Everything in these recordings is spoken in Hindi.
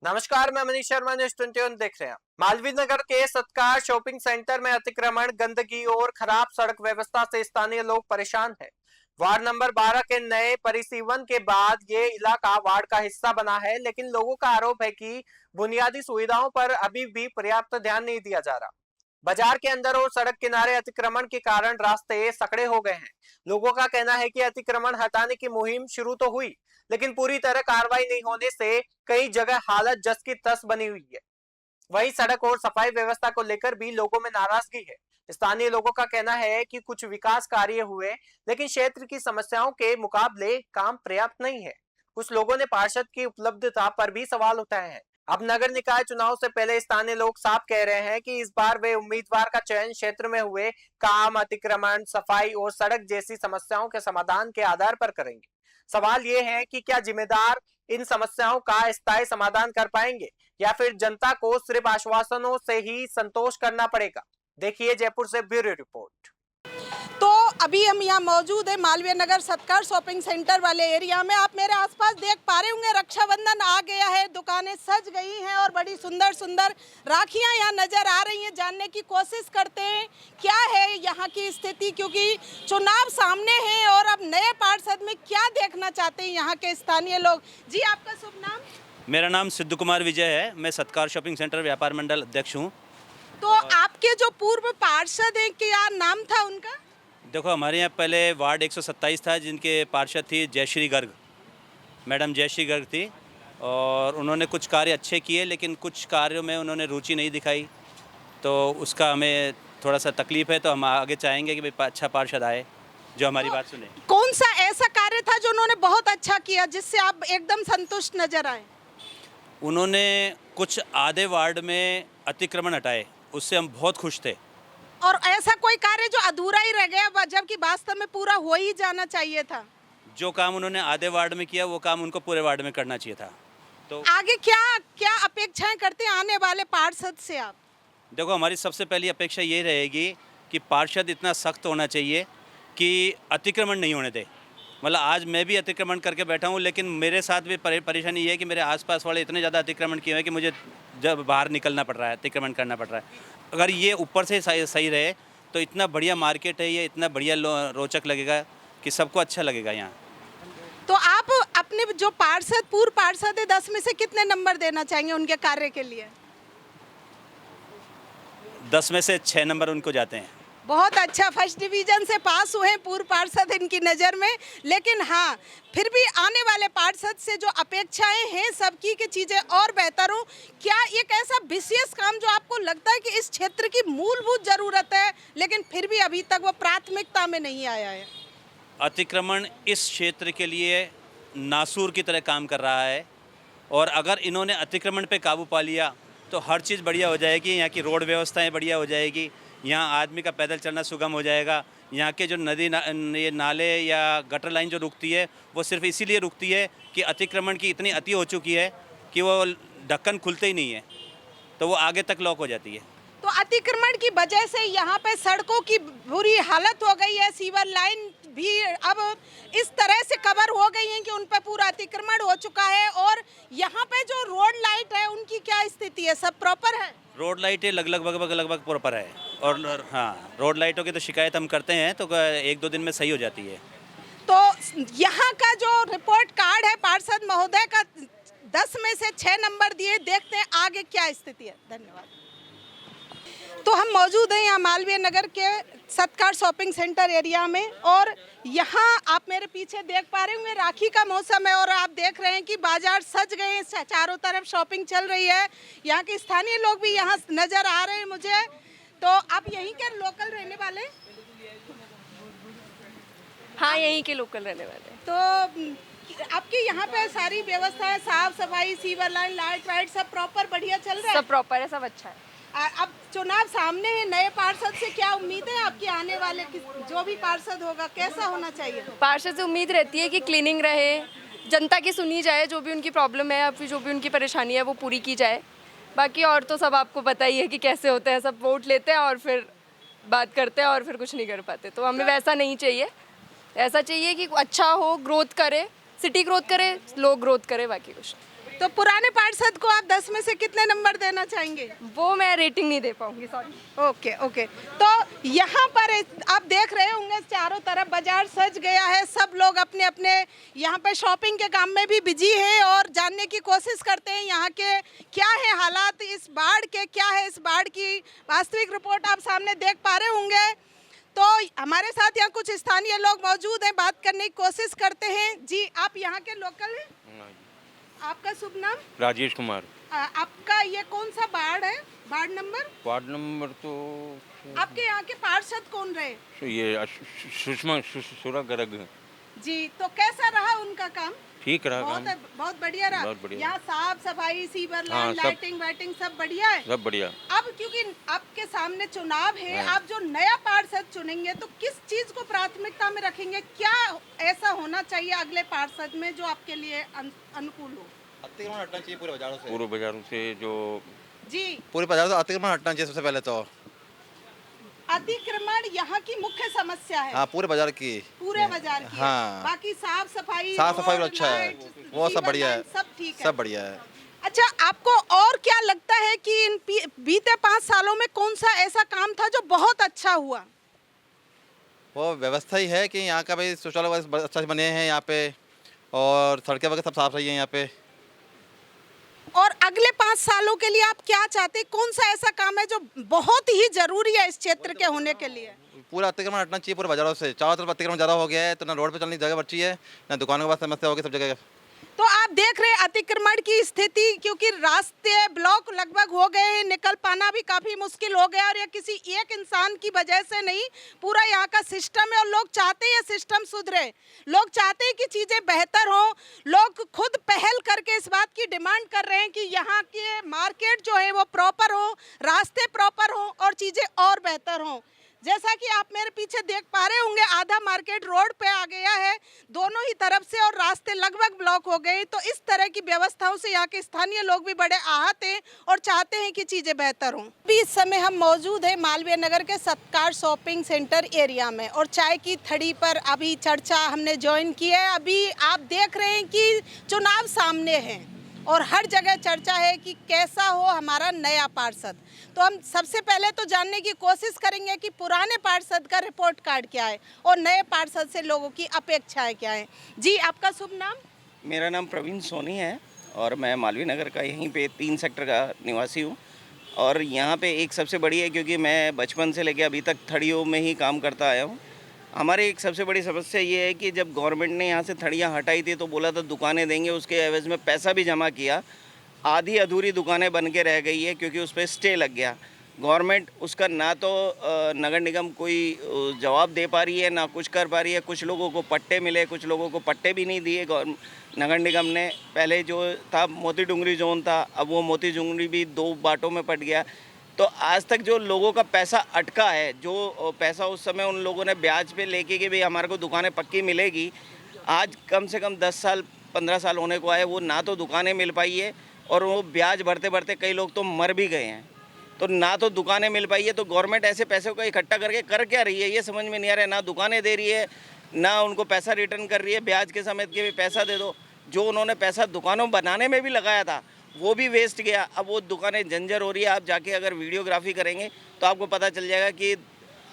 नमस्कार, मैं मनीष शर्मा, न्यूज़ 21 देख रहे हैं। मालवीय नगर के सत्कार शॉपिंग सेंटर में अतिक्रमण, गंदगी और खराब सड़क व्यवस्था से स्थानीय लोग परेशान हैं। वार्ड नंबर 12 के नए परिसीमन के बाद ये इलाका वार्ड का हिस्सा बना है, लेकिन लोगों का आरोप है कि बुनियादी सुविधाओं पर अभी भी पर्याप्त ध्यान नहीं दिया जा रहा। बाजार के अंदर और सड़क किनारे अतिक्रमण के कारण रास्ते सकड़े हो गए हैं। लोगों का कहना है कि अतिक्रमण हटाने की मुहिम शुरू तो हुई, लेकिन पूरी तरह कार्रवाई नहीं होने से कई जगह हालत जस की तस बनी हुई है। वहीं सड़क और सफाई व्यवस्था को लेकर भी लोगों में नाराजगी है। स्थानीय लोगों का कहना है कि कुछ विकास कार्य हुए, लेकिन क्षेत्र की समस्याओं के मुकाबले काम पर्याप्त नहीं है। कुछ लोगों ने पार्षद की उपलब्धता पर भी सवाल उठाए हैं। अब नगर निकाय चुनाव से पहले स्थानीय लोग साफ कह रहे हैं कि इस बार वे उम्मीदवार का चयन क्षेत्र में हुए काम, अतिक्रमण, सफाई और सड़क जैसी समस्याओं के समाधान के आधार पर करेंगे। सवाल ये है कि क्या जिम्मेदार इन समस्याओं का स्थायी समाधान कर पाएंगे या फिर जनता को सिर्फ आश्वासनों से ही संतोष करना पड़ेगा। देखिए जयपुर से ब्यूरो रिपोर्ट। तो अभी हम यहाँ मौजूद है मालवीय नगर सत्कार शॉपिंग सेंटर वाले एरिया में। आप मेरे आसपास देख पा रहे होंगे, रक्षाबंधन आ गया है, दुकानें सज गई हैं और बड़ी सुंदर सुंदर राखियाँ यहाँ नज़र आ रही हैं। जानने की कोशिश करते हैं क्या है यहाँ की स्थिति, क्योंकि चुनाव सामने है और अब नए पार्षद में क्या देखना चाहते हैं यहाँ के स्थानीय लोग। जी, आपका शुभ नाम? मेरा नाम सिद्धू कुमार विजय है। मैं सत्कार शॉपिंग सेंटर व्यापार मंडल अध्यक्ष हूँ। तो आपके जो पूर्व पार्षद हैं, क्या नाम था उनका? देखो, हमारे यहाँ पहले वार्ड 127 था, जिनके पार्षद थी जयश्री गर्ग, मैडम जयश्री गर्ग थी, और उन्होंने कुछ कार्य अच्छे किए, लेकिन कुछ कार्यों में उन्होंने रुचि नहीं दिखाई, तो उसका हमें थोड़ा सा तकलीफ है। तो हम आगे चाहेंगे कि भाई अच्छा पार्षद आए जो हमारी बात सुने। कौन सा ऐसा कार्य था जो उन्होंने बहुत अच्छा किया जिससे आप एकदम संतुष्ट नजर आए? उन्होंने कुछ आधे वार्ड में अतिक्रमण हटाए, उससे हम बहुत खुश थे। और ऐसा कोई कार्य जो अधूरा ही रह गया जबकि वास्तव में पूरा हो ही जाना चाहिए था? जो काम उन्होंने आधे वार्ड में किया, वो काम उनको पूरे वार्ड में करना चाहिए था। तो आगे क्या क्या अपेक्षाएं करते हैं आने वाले पार्षद से आप? देखो, हमारी सबसे पहली अपेक्षा ये रहेगी कि पार्षद इतना सख्त होना चाहिए कि अतिक्रमण नहीं होने दे। मतलब आज मैं भी अतिक्रमण करके बैठा हूँ, लेकिन मेरे साथ भी परेशानी ये है कि मेरे आसपास वाले इतने ज़्यादा अतिक्रमण किए हैं कि मुझे जब बाहर निकलना पड़ रहा है, अतिक्रमण करना पड़ रहा है। अगर ये ऊपर से सही रहे तो इतना बढ़िया मार्केट है, ये इतना बढ़िया रोचक लगेगा कि सबको अच्छा लगेगा यहाँ। तो आप अपने जो पार्षद पूर्व पार्षद है 10 में से कितने नंबर देना चाहेंगे उनके कार्य के लिए? 10 में से 6 नंबर उनको जाते हैं। बहुत अच्छा, फर्स्ट डिवीजन से पास हुए हैं पूर्व पार्षद इनकी नज़र में। लेकिन हाँ, फिर भी आने वाले पार्षद से जो अपेक्षाएं हैं सबकी कि चीज़ें और बेहतर हो। क्या एक ऐसा विशेष काम जो आपको लगता है कि इस क्षेत्र की मूलभूत ज़रूरत है लेकिन फिर भी अभी तक वो प्राथमिकता में नहीं आया है? अतिक्रमण इस क्षेत्र के लिए नासूर की तरह काम कर रहा है, और अगर इन्होंने अतिक्रमण पे काबू पा लिया तो हर चीज़ बढ़िया हो जाएगी। यहाँ की रोड व्यवस्थाएं बढ़िया हो जाएगी, यहाँ आदमी का पैदल चलना सुगम हो जाएगा। यहाँ के जो ये नाले या गटर लाइन जो रुकती है, वो सिर्फ इसीलिए रुकती है कि अतिक्रमण की इतनी अति हो चुकी है कि वो ढक्कन खुलते ही नहीं है, तो वो आगे तक लॉक हो जाती है। तो अतिक्रमण की वजह से यहाँ पे सड़कों की बुरी हालत हो गई है, सीवर लाइन भी अब इस तरह से कवर हो गई है कि उन पे पूरा अतिक्रमण हो चुका है। और यहाँ पे जो रोड लाइट है उनकी क्या स्थिति है, सब प्रॉपर है? रोड लाइटें लगभग प्रॉपर है, और हाँ, रोड लाइटों की तो शिकायत हम करते हैं तो 1-2 दिन में सही हो जाती है। तो यहाँ का जो रिपोर्ट कार्ड है पार्षद महोदय का 10 में से 6 नंबर दिए, देखते हैं आगे क्या स्थिति है। धन्यवाद। तो हम मौजूद हैं यहाँ मालवीय नगर के सत्कार शॉपिंग सेंटर एरिया में, और यहाँ आप मेरे पीछे देख पा रहे होंगे राखी का मौसम है और आप देख रहे हैं कि बाजार सज गए हैं, चारों तरफ शॉपिंग चल रही है। यहाँ के स्थानीय लोग भी यहाँ नज़र आ रहे हैं मुझे। तो आप यहीं के लोकल रहने वाले? हाँ, यहीं के लोकल रहने वाले। तो आपकी यहाँ पे सारी व्यवस्था है, साफ सफाई, सीवर लाइन, लाइट वाइट सब प्रॉपर बढ़िया चल रहा है? सब प्रॉपर है, सब अच्छा है। अब चुनाव सामने है, नए पार्षद से क्या उम्मीद है आपकी? आने वाले जो भी पार्षद होगा कैसा होना चाहिए? पार्षद से उम्मीद रहती है कि क्लीनिंग रहे, जनता की सुनी जाए, जो भी उनकी प्रॉब्लम है या फिर जो भी उनकी परेशानी है वो पूरी की जाए। बाकी और तो सब आपको पता ही है कि कैसे होते हैं, सब वोट लेते हैं और फिर बात करते हैं और फिर कुछ नहीं कर पाते। तो हमें वैसा नहीं चाहिए, ऐसा चाहिए कि अच्छा हो, ग्रोथ करे, सिटी ग्रोथ करे, लोग ग्रोथ करे, बाकी कुछ। तो पुराने पार्षद को आप 10 में से कितने नंबर देना चाहेंगे? वो मैं रेटिंग नहीं दे पाऊंगी, सॉरी। Okay okay. तो यहाँ पर आप देख रहे होंगे चारों तरफ बाजार सज गया है, सब लोग अपने अपने यहाँ पे शॉपिंग के काम में भी बिजी है और जानने की कोशिश करते हैं यहाँ के क्या है हालात इस बाढ़ के, क्या है इस बाढ़ की वास्तविक रिपोर्ट आप सामने देख पा रहे होंगे। तो हमारे साथ यहाँ कुछ स्थानीय लोग मौजूद हैं, बात करने की कोशिश करते हैं। जी, आप यहाँ के लोकल हैं? आपका शुभ नाम? राजेश कुमार। आपका ये कौन सा वार्ड है? वार्ड नंबर तो आपके यहाँ के पार्षद कौन रहे? ये सुषमा गर्ग। जी, तो कैसा रहा उनका काम? ठीक रहा काम। बहुत बढ़िया रहा। बहुत बढ़िया। यहाँ साफ सफाई, सीवर लाइन, हाँ, लाइटिंग वाइटिंग सब बढ़िया है। सब बढ़िया। अब क्योंकि आपके सामने चुनाव है, हाँ। आप जो नया पार्षद चुनेंगे तो किस चीज को प्राथमिकता में रखेंगे? क्या ऐसा होना चाहिए अगले पार्षद में जो आपके लिए अनुकूल हो? अतिक्रमण हटना चाहिए पूरे बाजारों से। पूरे बाजारों से जो जी, पूरे बाजारों से अतिक्रमण हटना चाहिए सबसे पहले तो। अतिक्रमण यहाँ की मुख्य समस्या है। हाँ, पूरे बाजार की। पूरे बाजार की। हाँ। बाकी साफ सफाई भी और अच्छा है, लाइट, वो सब सीवर बढ़िया है। लाइन, सब ठीक है। सब बढ़िया है। अच्छा, आपको और क्या लगता है कि इन बीते 5 सालों में कौन सा ऐसा काम था जो बहुत अच्छा हुआ? वो व्यवस्था ही है कि यहाँ का भाई शौचालय वगैरह अच्छा से बने हैं यहाँ पे, और सड़कें वगैरह सब साफ रही हैं यहाँ पे। और अगले 5 सालों के लिए आप क्या चाहते हैं? कौन सा ऐसा काम है जो बहुत ही जरूरी है इस क्षेत्र के होने के लिए? पूरा अतिक्रमण हटना चाहिए पूरे बाजारों से। चारों तरफ अतिक्रमण ज़्यादा हो गया है, तो ना रोड पे चलने की जगह बची है, ना दुकानों के पास समस्या होगी सब जगह। तो आप देख रहे हैं अतिक्रमण की स्थिति, क्योंकि रास्ते ब्लॉक लगभग हो गए हैं, निकल पाना भी काफी मुश्किल हो गया। और ये किसी एक इंसान की वजह से नहीं, पूरा यहाँ का सिस्टम है और लोग चाहते हैं सिस्टम सुधरे, लोग चाहते हैं कि चीजें बेहतर हों। लोग खुद पहल करके इस बात की डिमांड कर रहे हैं कि यहाँ के मार्केट जो है वो प्रॉपर हो, रास्ते प्रॉपर हो और चीजें और बेहतर हों। जैसा कि आप मेरे पीछे देख पा रहे होंगे, आधा मार्केट रोड पे आ गया है दोनों ही तरफ से और रास्ते लगभग ब्लॉक हो गए। तो इस तरह की व्यवस्थाओं से यहाँ के स्थानीय लोग भी बड़े आहत हैं और चाहते हैं कि चीज़ें बेहतर हों। अभी इस समय हम मौजूद हैं मालवीय नगर के सत्कार शॉपिंग सेंटर एरिया में और चाय की थड़ी पर अभी चर्चा हमने ज्वाइन की है। अभी आप देख रहे हैं कि चुनाव सामने है और हर जगह चर्चा है कि कैसा हो हमारा नया पार्षद। तो हम सबसे पहले तो जानने की कोशिश करेंगे कि पुराने पार्षद का रिपोर्ट कार्ड क्या है और नए पार्षद से लोगों की अपेक्षाएं क्या है। जी, आपका शुभ नाम? मेरा नाम प्रवीण सोनी है और मैं मालवीय नगर का यहीं पे 3 सेक्टर का निवासी हूँ। और यहाँ पे एक सबसे बड़ी है, क्योंकि मैं बचपन से लेके अभी तक थड़ियों में ही काम करता आया हूँ। हमारे एक सबसे बड़ी समस्या ये है कि जब गवर्नमेंट ने यहाँ से थड़ियाँ हटाई थी तो बोला था दुकानें देंगे, उसके एवज में पैसा भी जमा किया। आधी अधूरी दुकानें बन के रह गई है क्योंकि उस पर स्टे लग गया। गवर्नमेंट उसका ना तो नगर निगम कोई जवाब दे पा रही है, ना कुछ कर पा रही है। कुछ लोगों को पट्टे मिले, कुछ लोगों को पट्टे भी नहीं दिए नगर निगम ने। पहले जो था मोती डूंगरी जोन था, अब वो मोती डूंगरी भी 2 बाटों में पट गया। तो आज तक जो लोगों का पैसा अटका है, जो पैसा उस समय उन लोगों ने ब्याज पे लेके कि भाई हमारे को दुकानें पक्की मिलेगी, आज कम से कम 10 साल 15 साल होने को आए, वो ना तो दुकानें मिल पाई है और वो ब्याज भरते भरते कई लोग तो मर भी गए हैं। तो ना तो दुकानें मिल पाई है, तो गवर्नमेंट ऐसे पैसों को इकट्ठा करके कर क्या रही है ये समझ में नहीं आ रहा है। ना दुकानें दे रही है, ना उनको पैसा रिटर्न कर रही है, ब्याज के समेत के भी पैसा दे दो। जो उन्होंने पैसा दुकानों बनाने में भी लगाया था वो भी वेस्ट गया। अब वो दुकानें जंजर हो रही है। आप जाके अगर वीडियोग्राफी करेंगे तो आपको पता चल जाएगा कि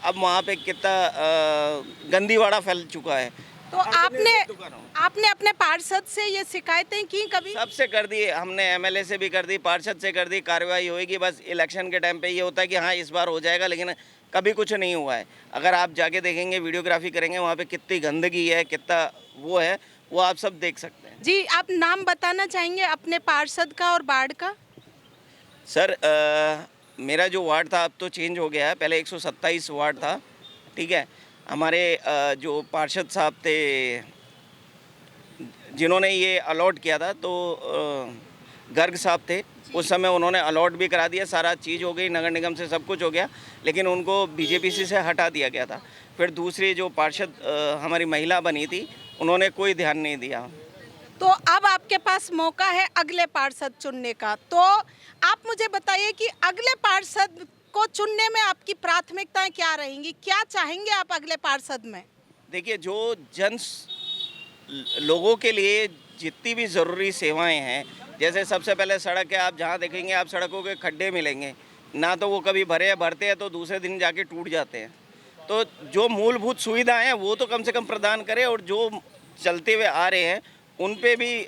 अब वहाँ पे कितना गंदीवाड़ा फैल चुका है। तो आपने अपने पार्षद से ये शिकायतें की कभी? सबसे कर दी, हमने एमएलए से भी कर दी, पार्षद से कर दी, कार्रवाई होएगी। बस इलेक्शन के टाइम पे ये होता है कि हाँ इस बार हो जाएगा, लेकिन कभी कुछ नहीं हुआ है। अगर आप जाके देखेंगे, वीडियोग्राफी करेंगे, वहाँ पे कितनी गंदगी है, कितना वो है, वो आप सब देख सकते हैं। जी, आप नाम बताना चाहेंगे अपने पार्षद का और वार्ड का? सर मेरा जो वार्ड था अब तो चेंज हो गया है। पहले 127 वार्ड था, ठीक है। हमारे जो पार्षद साहब थे जिन्होंने ये अलॉट किया था, तो गर्ग साहब थे। उस समय उन्होंने अलॉट भी करा दिया, सारा चीज़ हो गई, नगर निगम से सब कुछ हो गया, लेकिन उनको बीजेपी से हटा दिया गया था। फिर दूसरी जो पार्षद हमारी महिला बनी थी, उन्होंने कोई ध्यान नहीं दिया। तो अब आपके पास मौका है अगले पार्षद चुनने का। तो आप मुझे बताइए कि अगले पार्षद को चुनने में आपकी प्राथमिकताएं क्या रहेंगी? क्या चाहेंगे आप अगले पार्षद में? देखिए, जो लोगों के लिए जितनी भी ज़रूरी सेवाएं हैं जैसे सबसे पहले सड़क है, आप जहाँ देखेंगे आप सड़कों के खड्डे मिलेंगे, ना तो वो कभी भरते हैं तो दूसरे दिन जाके टूट जाते हैं। तो जो मूलभूत सुविधाएं हैं वो तो कम से कम प्रदान करें, और जो चलते हुए आ रहे हैं उन पे भी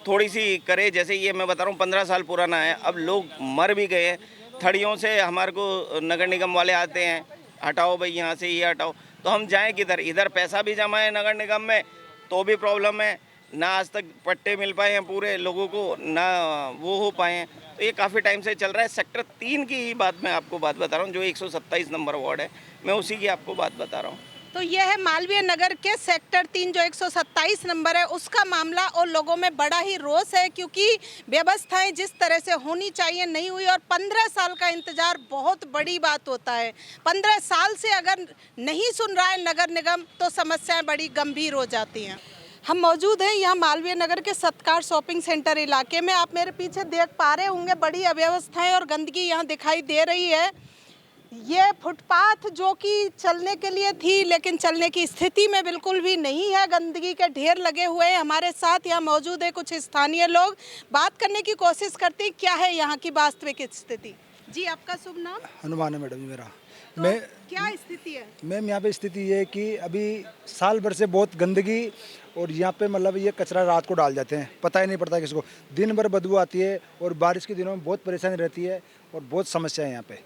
थोड़ी सी करे। जैसे ये मैं बता रहा हूँ 15 साल पुराना है, अब लोग मर भी गए हैं। थड़ियों से हमारे को नगर निगम वाले आते हैं, हटाओ भाई यहाँ से ये हटाओ, तो हम जाएं किधर? इधर पैसा भी जमा है नगर निगम में तो भी प्रॉब्लम है, ना आज तक पट्टे मिल पाए हैं पूरे लोगों को, ना वो हो पाए हैं। तो ये काफ़ी टाइम से चल रहा है। सेक्टर 3 की ही मैं आपको बात बता रहा हूँ, जो 127 नंबर वार्ड है, मैं उसी की आपको बात बता रहा हूँ। तो यह है मालवीय नगर के सेक्टर 3 जो 127 नंबर है उसका मामला, और लोगों में बड़ा ही रोष है क्योंकि व्यवस्थाएं जिस तरह से होनी चाहिए नहीं हुई, और 15 साल का इंतजार बहुत बड़ी बात होता है। 15 साल से अगर नहीं सुन रहा है नगर निगम तो समस्याएं बड़ी गंभीर हो जाती हैं। हम मौजूद हैं यहाँ मालवीय नगर के सत्कार शॉपिंग सेंटर इलाके में। आप मेरे पीछे देख पा रहे होंगे बड़ी अव्यवस्थाएं और गंदगी यहाँ दिखाई दे रही है। ये फुटपाथ जो कि चलने के लिए थी लेकिन चलने की स्थिति में बिल्कुल भी नहीं है, गंदगी के ढेर लगे हुए हैं। हमारे साथ यहाँ मौजूद है कुछ स्थानीय लोग, बात करने की कोशिश करते हैं क्या है यहाँ की वास्तविक स्थिति। जी आपका शुभ नाम? हनुमान है मैडम जी मेरा। तो मैं क्या स्थिति है? मैम यहाँ पे स्थिति ये है कि अभी साल भर से बहुत गंदगी, और यहाँ पे मतलब ये कचरा रात को डाल जाते हैं, पता ही नहीं पड़ता किसी को। दिन भर बदबू आती है और बारिश के दिनों में बहुत परेशानी रहती है और बहुत समस्या है यहाँ पे।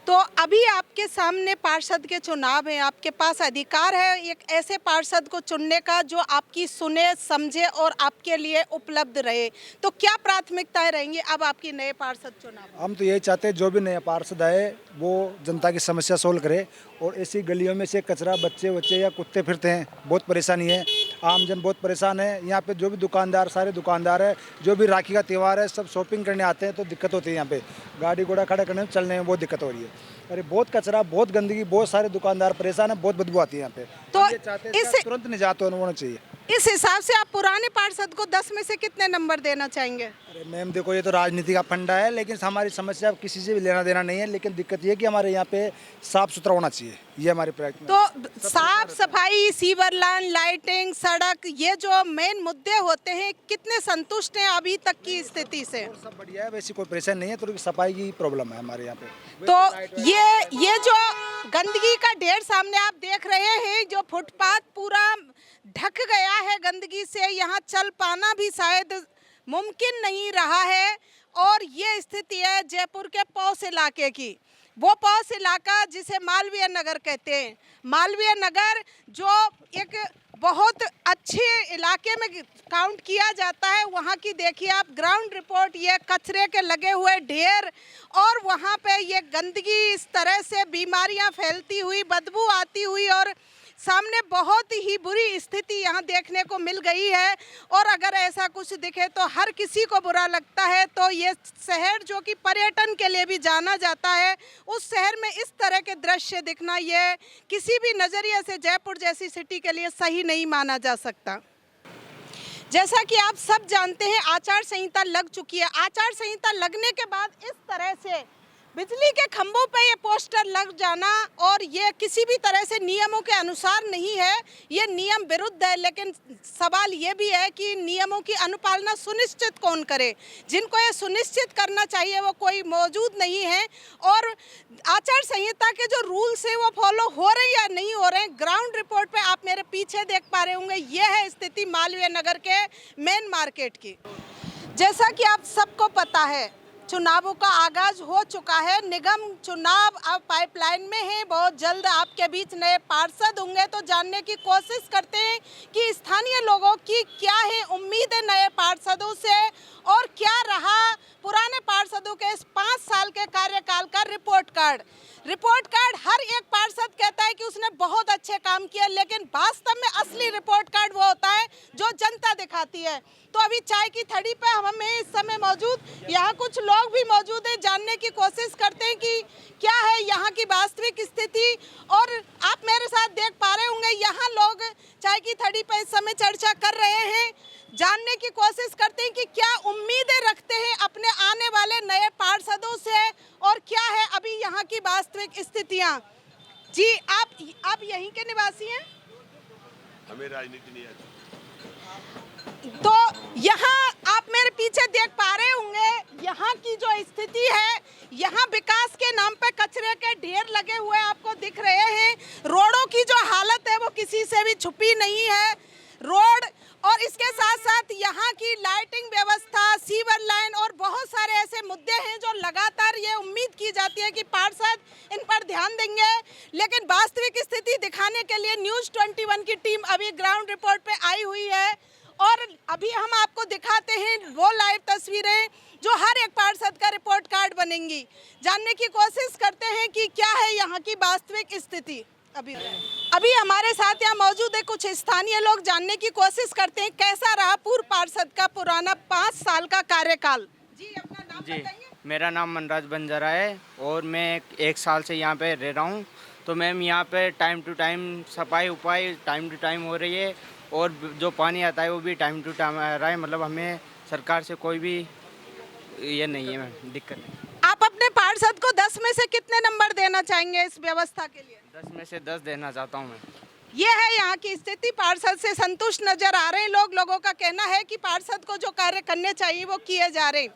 तो अभी आपके सामने पार्षद के चुनाव हैं, आपके पास अधिकार है एक ऐसे पार्षद को चुनने का जो आपकी सुने समझे और आपके लिए उपलब्ध रहे। तो क्या प्राथमिकताएं रहेंगी अब आपकी नए पार्षद चुनाव? हम तो यही चाहते हैं जो भी नया पार्षद आए वो जनता की समस्या सोल्व करे, और ऐसी गलियों में से कचरा बच्चे या कुत्ते फिरते हैं, बहुत परेशानी है, आमजन बहुत परेशान है। यहाँ पे जो भी दुकानदार, सारे दुकानदार है, जो भी राखी का त्यौहार है, सब शॉपिंग करने आते हैं तो दिक्कत होती है। यहाँ पे गाड़ी घोड़ा खड़ा करने में, चलने में बहुत दिक्कत हो रही है। अरे बहुत कचरा, बहुत गंदगी, बहुत सारे दुकानदार परेशान है, बहुत बदबू आती है यहाँ पे। तो ये चाहते हैं इसका तुरंत निजात होना चाहिए। इस हिसाब से आप पुराने पार्षद को 10 में से कितने नंबर देना चाहेंगे? अरे मैम देखो, ये तो राजनीति का फंडा है, लेकिन हमारी समस्या किसी से भी लेना देना नहीं है। लेकिन दिक्कत ये है कि हमारे यहाँ पे साफ सुथरा होना चाहिए, ये हमारी प्राथमिकता। तो साफ सफाई, सीवर लाइन, लाइटिंग, सड़क, ये जो मेन मुद्दे होते हैं, कितने संतुष्ट हैं अभी तक की स्थिति से? सब बढ़िया है, वैसी कोई परेशानी नहीं है, थोड़ी सफाई की प्रॉब्लम है हमारे यहाँ पे। तो ये जो गंदगी का ढेर सामने आप देख रहे हैं, जो फुटपाथ पूरा ढक गया है गंदगी से, यहाँ चल पाना भी शायद मुमकिन नहीं रहा है। और ये स्थिति है जयपुर के पौष इलाके की, वो पौष इलाका जिसे मालवीय नगर कहते हैं। मालवीय नगर जो एक बहुत अच्छे इलाके में काउंट किया जाता है, वहाँ की देखिए आप ग्राउंड रिपोर्ट, ये कचरे के लगे हुए ढेर, और वहाँ पे ये गंदगी, इस तरह से बीमारियाँ फैलती हुई, बदबू आती हुई, और सामने बहुत ही बुरी स्थिति यहाँ देखने को मिल गई है। और अगर ऐसा कुछ दिखे तो हर किसी को बुरा लगता है। तो ये शहर जो कि पर्यटन के लिए भी जाना जाता है, उस शहर में इस तरह के दृश्य दिखना, ये किसी भी नज़रिए से जयपुर जैसी सिटी के लिए सही नहीं माना जा सकता। जैसा कि आप सब जानते हैं, आचार संहिता लग चुकी है। आचार संहिता लगने के बाद इस तरह से बिजली के खंभों पे ये पोस्टर लग जाना, और ये किसी भी तरह से नियमों के अनुसार नहीं है, ये नियम विरुद्ध है। लेकिन सवाल ये भी है कि नियमों की अनुपालना सुनिश्चित कौन करे? जिनको ये सुनिश्चित करना चाहिए वो कोई मौजूद नहीं है। और आचार संहिता के जो रूल्स हैं वो फॉलो हो रहे या नहीं हो रहे हैं, ग्राउंड रिपोर्ट पे आप मेरे पीछे देख पा रहे होंगे। ये है स्थिति मालवीय नगर के मेन मार्केट की। जैसा कि आप सबको पता है, चुनावों का आगाज हो चुका है, निगम चुनाव अब पाइपलाइन में है। बहुत जल्द आपके बीच नए पार्षद होंगे, तो जानने की कोशिश करते हैं कि स्थानीय लोगों की क्या है उम्मीदें नए पार्षदों से, और क्या रहा पुराने पार्षदों के इस 5 साल के कार्यकाल का रिपोर्ट कार्ड। हर एक पार्षद कहता है कि उसने बहुत अच्छे काम किए, लेकिन वास्तव में असली रिपोर्ट कार्ड वो होता है जो जनता दिखाती है। तो अभी चाय की थड़ी पे हमें इस समय मौजूद, यहाँ कुछ लोग भी मौजूद हैं, जानने की कोशिश करते हैं कि क्या है यहाँ की वास्तविक स्थिति। और आप मेरे साथ देख पा रहे होंगे, यहाँ लोग चाय की थड़ी पे इस समय चर्चा कर रहे हैं, जानने की कोशिश करते हैं कि क्या उम्मीदें रखते हैं अपने आने वाले नए पार्षदों से, और क्या है अभी यहाँ की वास्तविक स्थितियाँ। जी आप यहीं के निवासी हैं? हमें राजनीति नहीं आती। तो यहाँ आप मेरे पीछे देख पा रहे होंगे, यहाँ की जो स्थिति है, यहाँ विकास के नाम पे कचरे के ढेर लगे हुए आपको दिख रहे हैं। रोडों की जो हालत है वो किसी से भी छुपी नहीं है। रोड और इसके साथ साथ यहाँ की लाइटिंग व्यवस्था, सीवर लाइन और बहुत सारे ऐसे मुद्दे हैं जो लगातार ये उम्मीद की जाती है कि पार्षद इन पर ध्यान देंगे। लेकिन वास्तविक स्थिति दिखाने के लिए न्यूज़ 21 की टीम अभी ग्राउंड रिपोर्ट पे आई हुई है और अभी हम आपको दिखाते हैं वो लाइव तस्वीरें जो हर एक पार्षद का रिपोर्ट कार्ड बनेंगी। जानने की कोशिश करते हैं कि क्या है यहाँ की वास्तविक स्थिति। अभी हमारे साथ यहाँ मौजूद है कुछ स्थानीय लोग, जानने की कोशिश करते हैं कैसा रहा पूर्व पार्षद का पुराना 5 साल का कार्यकाल। जी अपना नाम बताइए। मेरा नाम मनराज बंजारा है और मैं 1 साल से यहाँ पे रह रहा हूँ। तो मैम यहाँ पे टाइम टू टाइम सफाई उपाई टाइम टू टाइम हो रही है और जो पानी आता है वो भी टाइम टू टाइम आ रहा है। मतलब हमें सरकार से कोई भी ये नहीं है मैम, दिक्कत नहीं। आप अपने पार्षद को 10 में से कितने नंबर देना चाहेंगे इस व्यवस्था के लिए? 10 में से 10 देना चाहता हूँ मैं। ये है यहाँ की स्थिति। पार्षद से संतुष्ट नजर आ रहे हैं लोग। लोगों का कहना है कि पार्षद को जो कार्य करने चाहिए वो किए जा रहे हैं।